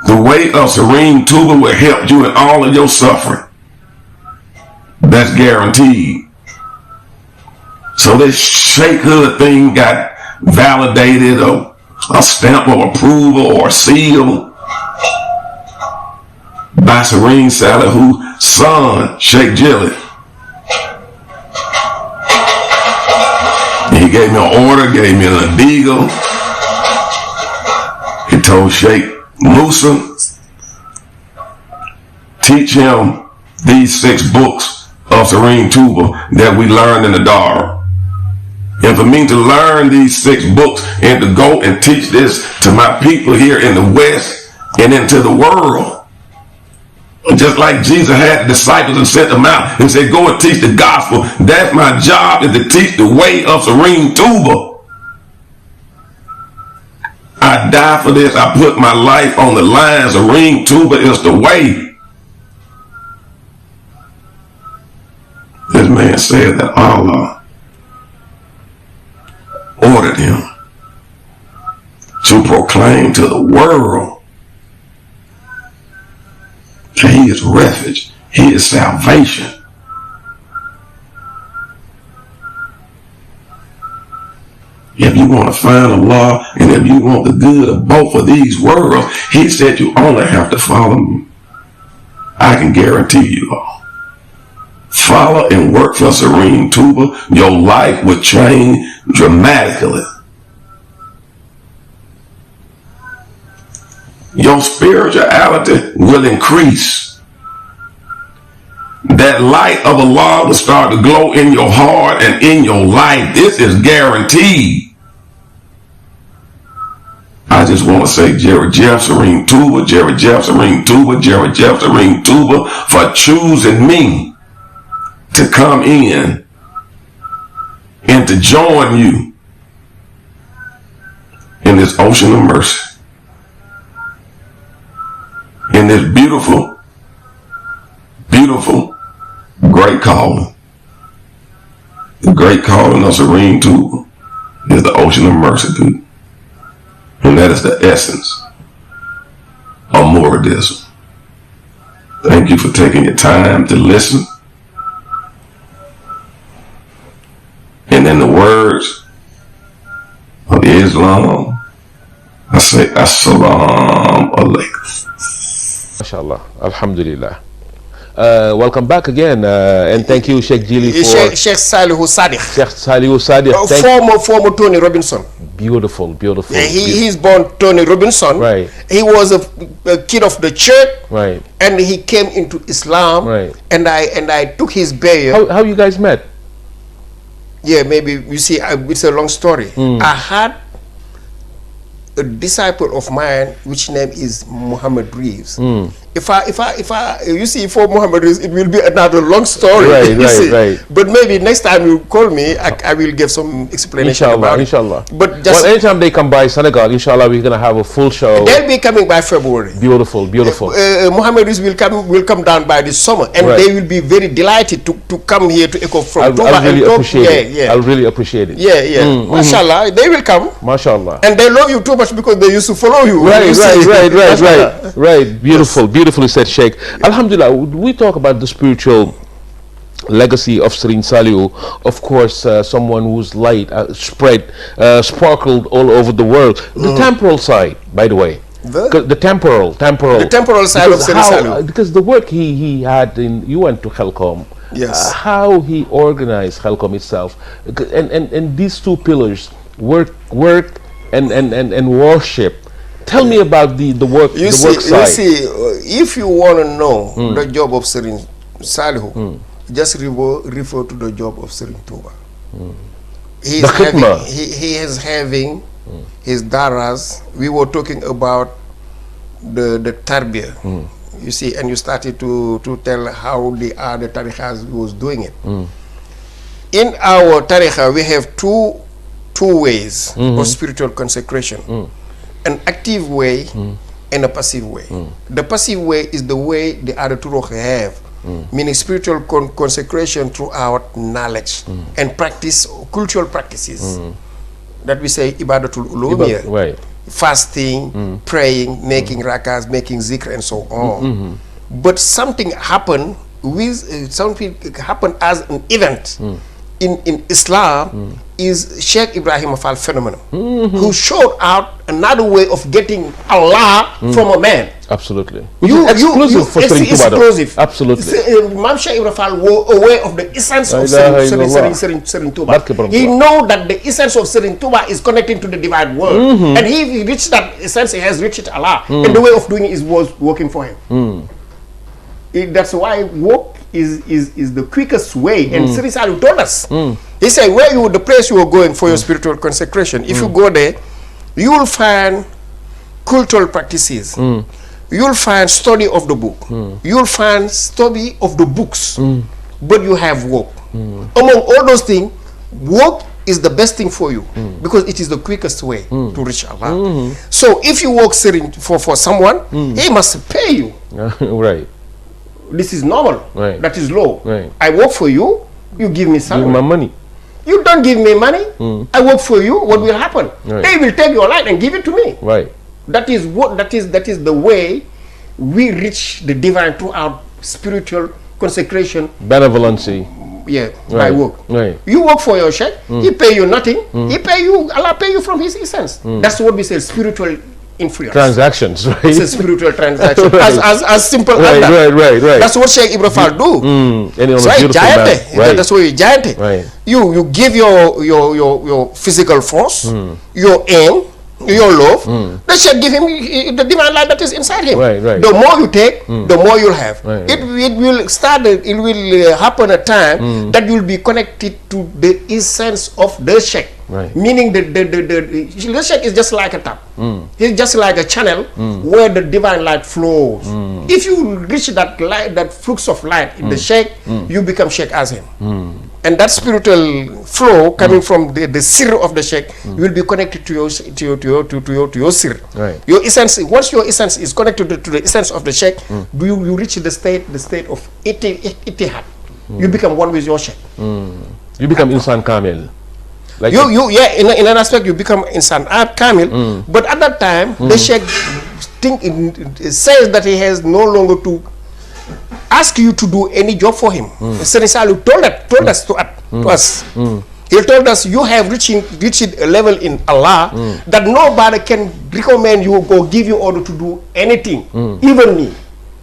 the way of Serene Touba will help you in all of your suffering. That's guaranteed. So this shakehood thing got validated, or a stamp of approval or seal by Serene Salihu's son, Sheikh Jilly. He gave me an order, gave me an illegal. He told Sheikh Musa, teach him these 6 books of Serene Touba that we learned in the Dara. And for me to learn these 6 books and to go and teach this to my people here in the West and into the world. Just like Jesus had the disciples and sent them out and said, go and teach the gospel. That's my job, is to teach the way of Serene Touba. I die for this. I put my life on the line. Serene Touba is the way. This man said that Allah ordered him to proclaim to the world that he is refuge, he is salvation. If you want to find Allah and if you want the good of both of these worlds, he said you only have to follow me. I can guarantee you all. Follow and work for Serene Touba, your life will change dramatically. Your spirituality will increase. That light of Allah will start to glow in your heart and in your life. This is guaranteed. I just want to say Jerry Jeff, Serene Touba, Jerry Jeff, Serene Touba, Jerry Jeff, Serene Touba, for choosing me to come in and to join you in this ocean of mercy, in this beautiful, beautiful, great calling. The great calling of Serene Touba is the ocean of mercy, people. And that is the essence of Moradism. Thank you for taking your time to listen. And in the words of Islam, I say Assalamu alaikum. MashaAllah. Alhamdulillah. Welcome back again, and thank you, Sheikh Jili, for Sheikh Salihu Sadiq. Sheikh Salihu Sadiq. Former Tony Robinson. Beautiful. Yeah, he's born Tony Robinson. Right. He was a kid of the church. Right. And he came into Islam. Right. And I took his burial. How you guys met? Yeah, maybe you see, it's a long story. I had a disciple of mine, which name is Muhammad Reeves. If I, you see, for Muhammad Reeves, it will be another long story. Right. But maybe next time you call me, I will give some explanation about it. Inshallah. But just anytime they come by Senegal, inshallah, we're gonna have a full show. They'll be coming by February. Beautiful. Muhammad Reeves will come down by this summer, and they will be very delighted to come here to echo from Touba. I'll really appreciate it. I'll really appreciate it. Mashallah, they will come. Mashallah. And they love you too much because they used to follow you. Right. Beautifully said, Sheikh. Alhamdulillah, we talk about the spiritual legacy of Serigne Saliou. Of course, someone whose light sparkled all over the world. The temporal side, by the way. The temporal side of Serigne Saliou. Because the work he had you went to Helcom. Yes. How he organized Helcom itself, and these two pillars, work and worship. Tell me about the work. You see, if you want to know the job of Serigne Saliou, just refer to the job of Serigne Touba. He is having his daras. We were talking about the tarbiyah. You see, and you started to tell how the other tariqas was doing it. In our tariqa, we have two ways of spiritual consecration. An active way and a passive way. The passive way is the way the other turuq have, meaning spiritual consecration throughout knowledge and practice, cultural practices that we say ibadatul ulumiyya, fasting, praying, making rakas, making zikr, and so on. But something happened as an event in Islam is Sheikh Ibrahim Fall phenomenon, who showed out another way of getting Allah from a man. Absolutely. Exclusive for Serigne Touba. Absolutely. Imam Sheikh Ibrahim Fall was aware of the essence of Serigne Touba. He know that the essence of Serigne Touba is connecting to the divine world. And if he reached that essence, he has reached Allah. And the way of doing it was working for him. That's why work is the quickest way, and Serigne Saliou told us. He said, the place you are going for your spiritual consecration, if you go there, you will find cultural practices. You will find study of the book. You will find study of the books. But you have work. Among all those things, work is the best thing for you because it is the quickest way to reach Allah. So if you work for someone, he must pay you. Right. This is normal. Right. That is law. Right. I work for you, you give me salary. Give me my money. You don't give me money. I work for you. What will happen? Right. They will take your light and give it to me. Right. That is the way we reach the divine through our spiritual consecration. Benevolency. Yeah, by work. Right. You work for your sheikh. He pay you nothing. He pay you. Allah pay you from His essence. That's what we say. Spiritual influence. Transactions, right? It's a spiritual transaction. as simple as that. Right. That's what Sheikh Ibrahim Fall do. So giant. That's why you giant. Right. You give your physical force, your aim, your love. The Sheikh give him the divine light that is inside him. Right. The more you take, the more you'll have. Right. It will happen a time that you'll be connected to the essence of the Sheikh. Right. Meaning the Sheikh is just like a tap. He's just like a channel where the divine light flows. If you reach that light, that flux of light in the Sheikh, you become Sheikh as him. And that spiritual flow coming from the sir of the Sheikh will be connected to your sir. Right. Your essence. Once your essence is connected to the essence of the Sheikh, you reach the state of ittihad. You become one with your Sheikh. You become insan kamil. Like in an aspect you become insan kamil, but at that time the Sheikh says that he has no longer to ask you to do any job for him. Serigne Saliou told us to us. He told us you have reached a level in Allah that nobody can recommend you or give you order to do anything, even me,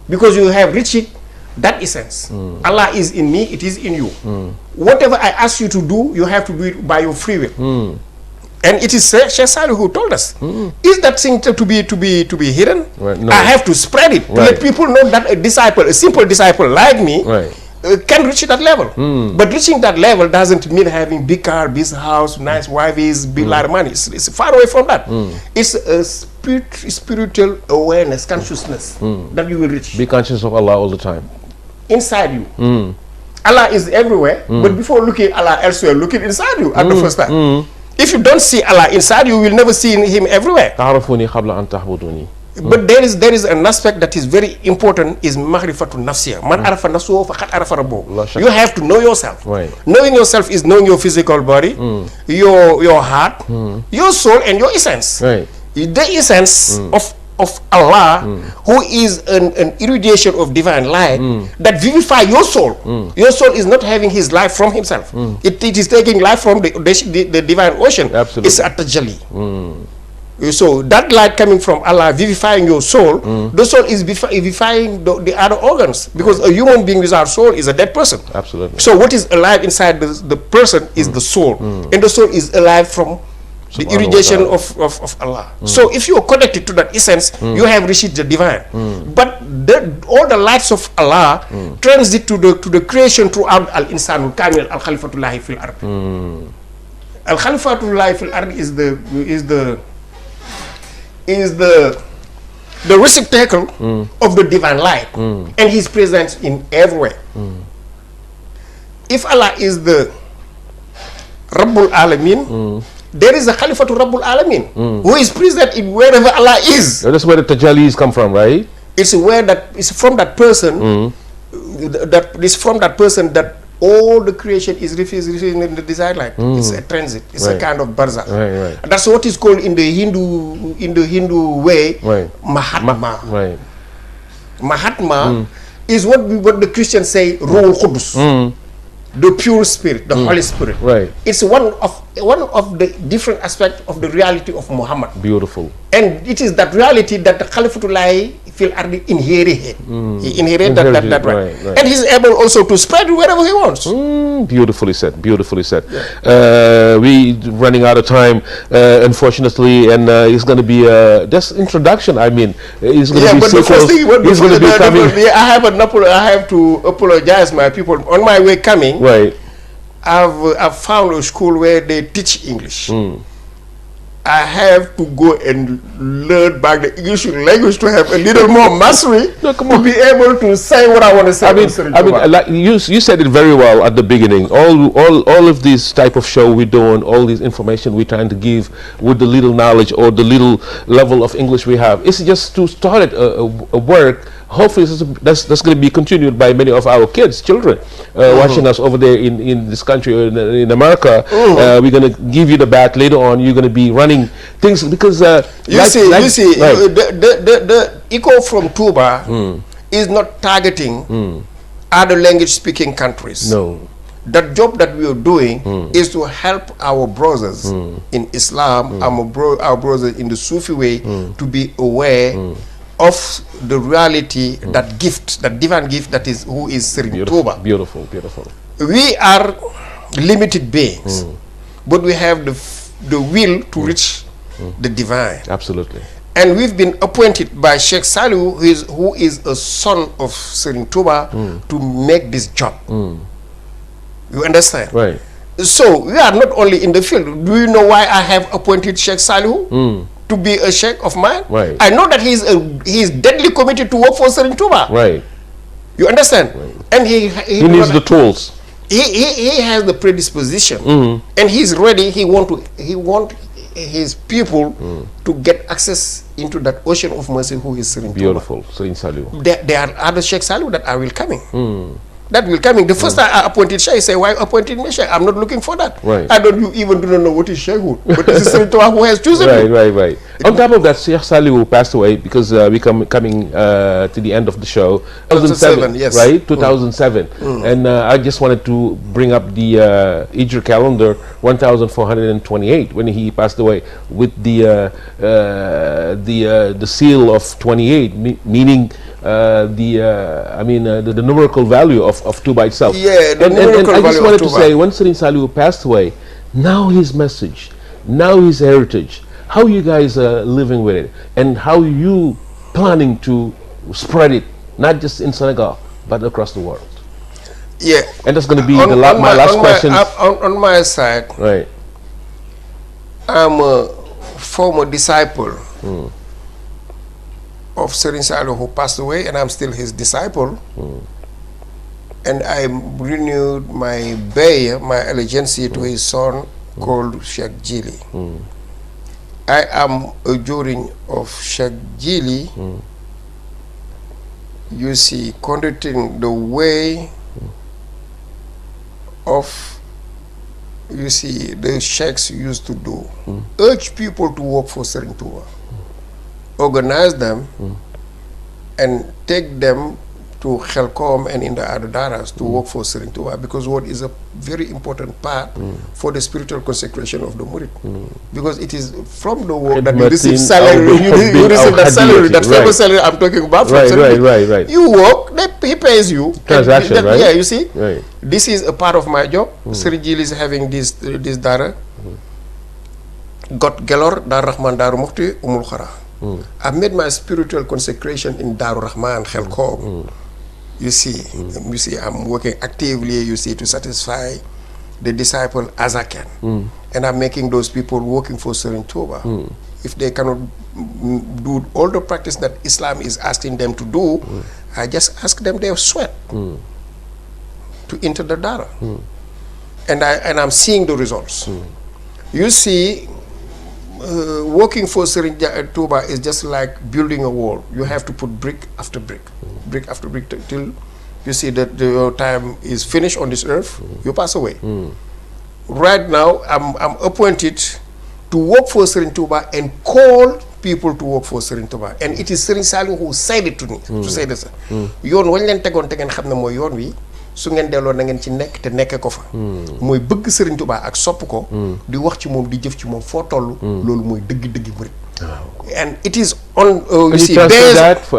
because you have reached that essence. Allah is in me, it is in you. Whatever I ask you to do, you have to do it by your free will. And it is Sheikh Salih who told us. Is that thing to be hidden? Right, no. I have to spread it to let people know that a simple disciple like me, can reach that level. But reaching that level doesn't mean having big car, big house, nice wives, big lot of money. It's far away from that. It's a spiritual awareness, consciousness that you will reach. Be conscious of Allah all the time. Inside you. Allah is everywhere, but before looking Allah elsewhere, looking inside you at the first time. If you don't see Allah inside you, will never see Him everywhere. But there is an aspect that is very important, is mahrifatu nafsiya. Man arafa nafsuhu faqad arafa rabbuhu. You have to know yourself. Knowing yourself is knowing your physical body, your heart, your soul, and your essence. The essence of Allah, who is an irradiation of divine light that vivify your soul. Your soul is not having his life from himself. It is taking life from the divine ocean. Absolutely. It's at-tajalli. So that light coming from Allah vivifying your soul, the soul is vivifying the other organs, because a human being without soul is a dead person. Absolutely. So what is alive inside the person is the soul, and the soul is alive from the irradiation of Allah. So if you are connected to that essence, you have received the divine. But all the lights of Allah transit to the creation throughout al-insanul kamil, al-khalifatullahi fil ard. Al-khalifatullahi fil ard is the receptacle of the divine light, and His presence in everywhere. If Allah is the Rabbul Alameen, there is a Khalifatul Rabbul Alameen who is present in wherever Allah is. That's where the tajallis come from, right? It's from that person that all the creation is receiving in the desired light. It's a transit. It's a kind of barzakh. That's what is called in the Hindu way, Mahatma. Mahatma is what the Christians say, Ruhul Qudus. The pure spirit, the Holy Spirit. It's one of the different aspects of the reality of Muhammad. Beautiful. And it is that reality that the Khalifatullah fil ardi inherited. He inherited that right. And he's able also to spread wherever he wants. Beautifully said. Beautifully said. We running out of time, unfortunately, and it's going to be just introduction. I mean, it's going to be sequels. He's going to be coming. I have to apologize, my people. On my way coming, I've found a school where they teach English. I have to go and learn back the English language to have a little more mastery to be able to say what I want to say. I mean, like you said it very well at the beginning. All of this type of show we're doing, all this information we're trying to give with the little knowledge or the little level of English we have, it's just to start a work. Hopefully that's going to be continued by many of our children watching us over there in this country or in America. We're going to give you the bat later on. You're going to be running things because the echo from Touba is not targeting other language speaking countries. No. That job that we are doing is to help our brothers in Islam, our brothers in the Sufi way, to be aware of the reality, that gift, that divine gift that is who is Serigne Touba. Beautiful, beautiful. We are limited beings, but we have the will to reach the divine. Absolutely. And we've been appointed by Sheikh Salih, who is a son of Serigne Touba, to make this job. You understand? Right. So we are not only in the field. Do you know why I have appointed Sheikh Salih to be a sheikh of mine? Right. I know that he is deadly committed to work for Serigne Touba. Right. You understand? Right. And he needs the tools. He has the predisposition, and he's ready. He want his people to get access into that ocean of mercy who is Serigne Touba. Beautiful, Serigne Salih. There are other Sheikh Salih that are will coming. That will come in. The first time I appointed Sheikh, say, why appointed me Sheikh? I'm not looking for that. Right. I don't, you even do not know what is Sheikhhood. But this is Serigne Touba who has chosen me. Right. On top of that, Sheikh Salihu passed away because we coming to the end of the show. 2007, yes. Right? 2007. And I just wanted to bring up the Hijra calendar, 1428, when he passed away, with the seal of 28, meaning the numerical value of Touba itself. Yeah, the and numerical I just value wanted of to Touba. say, when Serigne Salihu passed away, now his message, now his heritage, how you guys are living with it, and how you planning to spread it, not just in Senegal, but across the world. Yeah. And that's going to be my last question. On my side, Right. I'm a former disciple of Serigne Salihu who passed away, and I'm still his disciple. And I renewed my allegiance to his son called Sheikh Jili. I am a Jorin of Sheikh Jili. You see, conducting the way of, you see, the sheikhs used to do. Urge people to work for Serigne Touba. Organize them and take them to Khelkom and in the other daras to work for Serigne Touba, because what is a very important part for the spiritual consecration of the murid. Because it is from the work that you receive salary, you receive that salary, that famous salary I'm talking about. Right. You work, he pays you. Transaction, right? Yeah, you see. Right. This is a part of my job. Serigne Jili is having this dara. Got Gelor, Dar Rahman, Daru Mukti, Umul Khara. I made my spiritual consecration in Darul Rahman, Khelkom. You see, I'm working actively, you see, to satisfy the disciple as I can. And I'm making those people working for Serigne Touba. If they cannot do all the practice that Islam is asking them to do, I just ask them their sweat to enter the Dara. And I'm seeing the results. You see, working for Serigne Touba is just like building a wall. You have to put brick after brick till you see that your time is finished on this earth. You pass away. Right now, I'm appointed to work for Serigne Touba and call people to work for Serigne Touba. And it is Serigne Salihu who said it to me. To say this. Yoon wañ leen tegoon te ngeen xam ne mooy yoon wi su ngeen delloo na ngeen ci nekk te nekke ko fa. mooy bëgg Serigne Touba ak sopp ko. di wax ci moom di jëf ci moom foo toll. loolu mooy dëgg-dëgg murid. And it is on. You see, based that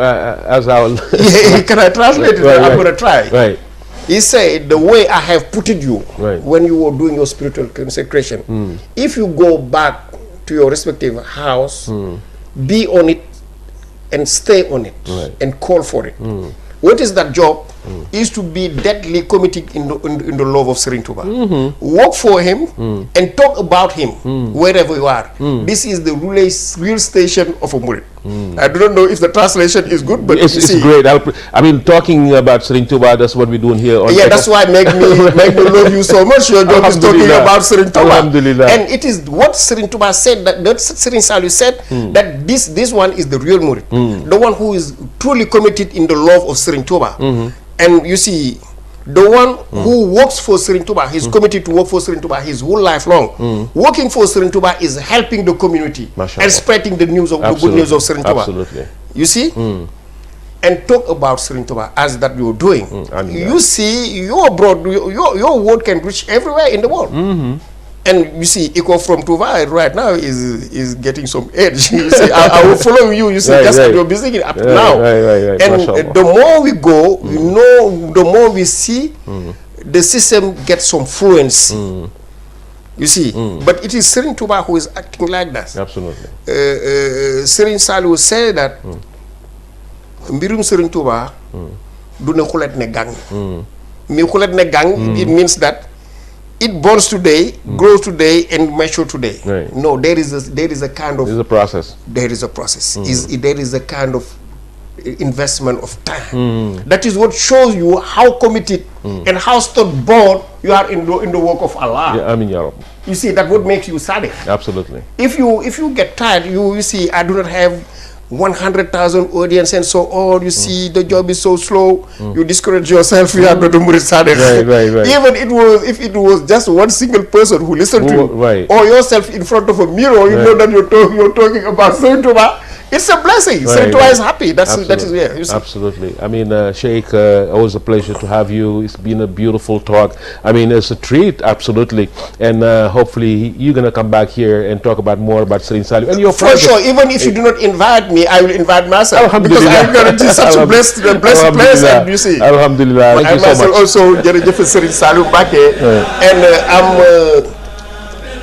as our. Yeah, can I translate it? Right. I'm gonna try. Right. He said, the way I have put it you Right. when you were doing your spiritual consecration, if you go back to your respective house, be on it and stay on it and call for it. What is that job? Is to be deadly committed in the love of Serigne Touba. Work for him and talk about him wherever you are. This is the real station of a murid. I do not know if the translation is good, but It's great. I mean, talking about Serigne Touba, that's what we're doing here. On yeah, that's why make me love you so much. Your job is talking about Serigne Touba. Alhamdulillah. And it is what Serigne Touba said, that Serigne Salihu said, that this one is the real murid. The one who is truly committed in the love of Serigne Touba. And you see, the one who works for Serigne Touba, he's committed to work for Serigne Touba his whole life long. Working for Serigne Touba is helping the community and spreading the news of the good news of Serigne Touba. Absolutely. You see? And talk about Serigne Touba as that you're doing. You see, your word can reach everywhere in the world. And you see, Echo from Touba right now is getting some edge. You see, I will follow you. You see, just at your beginning up to now. And the more we go, you know, the more we see the system get some fluency. You see, but it is Serigne Touba who is acting like that. Absolutely. Serigne Salihu say that mbirum Serigne Touba du ne xulet ne gang. Mi xulet ne gang, it means that it burns today, grows today, and matures today. Right. No, there is a kind of. There's a process. There is a process. There is a kind of investment of time. That is what shows you how committed and how stood board you are in the work of Allah. Yeah, I mean, yeah. You see, that what makes you sadiq. Absolutely. If you get tired, you see, I do not have 100,000 audience and so on. You see, the job is so slow. You discourage yourself. You are not a Murid Sadiq. Right. Even if it was just one single person who listened to you, or yourself in front of a mirror, you know that you're talking about Saint Touba. It's a blessing. Saint Touba is happy. That is where. You see. Absolutely. I mean, Sheikh, always a pleasure to have you. It's been a beautiful talk. I mean, it's a treat, absolutely. And hopefully you're going to come back here and talk about more about Serigne Saliou. And your for sure, even if you do not invite me, I will invite myself. Because I'm going to such a blessed place. And you see. Alhamdulillah. Thank you so much. Also, Jerejef Serigne Saliou Mbacké. And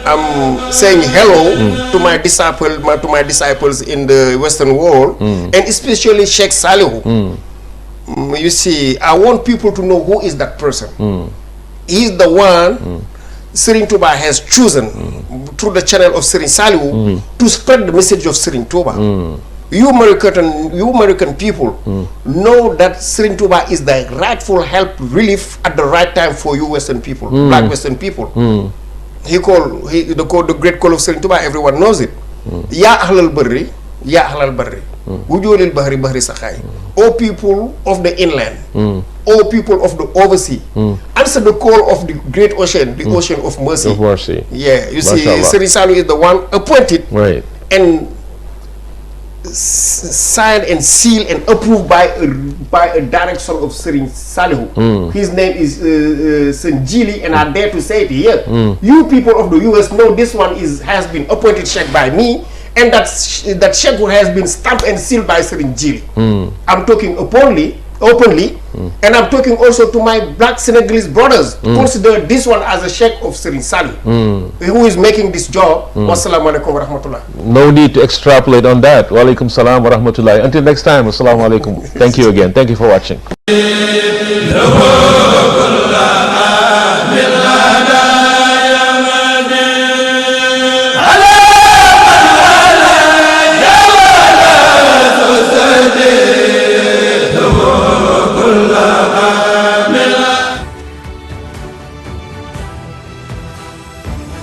I'm saying hello to my disciples in the Western world, and especially Sheikh Saliou. You see, I want people to know who is that person. He's the one Serigne Touba has chosen through the channel of Serigne Saliou to spread the message of Serigne Touba. You American people know that Serigne Touba is the rightful help relief at the right time for you Western people, black Western people. The great call of Serigne Touba, everyone knows it. Ya ahlal barri, ya ahlal barri. Wujulil bahri bahri sakhay. O people of the inland, O people of the oversea, answer the call of the great ocean, the ocean of mercy. Yeah, you see, Serigne Saliou is the one appointed and signed and sealed and approved by a direct son of Serigne Saliou. His name is Sanjili, and I dare to say it here. You people of the US know this one has been appointed Sheikh by me, and that Sheikh has been stamped and sealed by Serigne Jili. I'm talking openly, and I'm talking also to my black Senegalese brothers. Consider this one as a Sheikh of Serigne Saliou, who is making this job. Wassalamu alaikum wa rahmatullah. No need to extrapolate on that. Wa alaikum salam wa rahmatullah. Until next time, assalamu alaikum. Thank you again. Thank you for watching.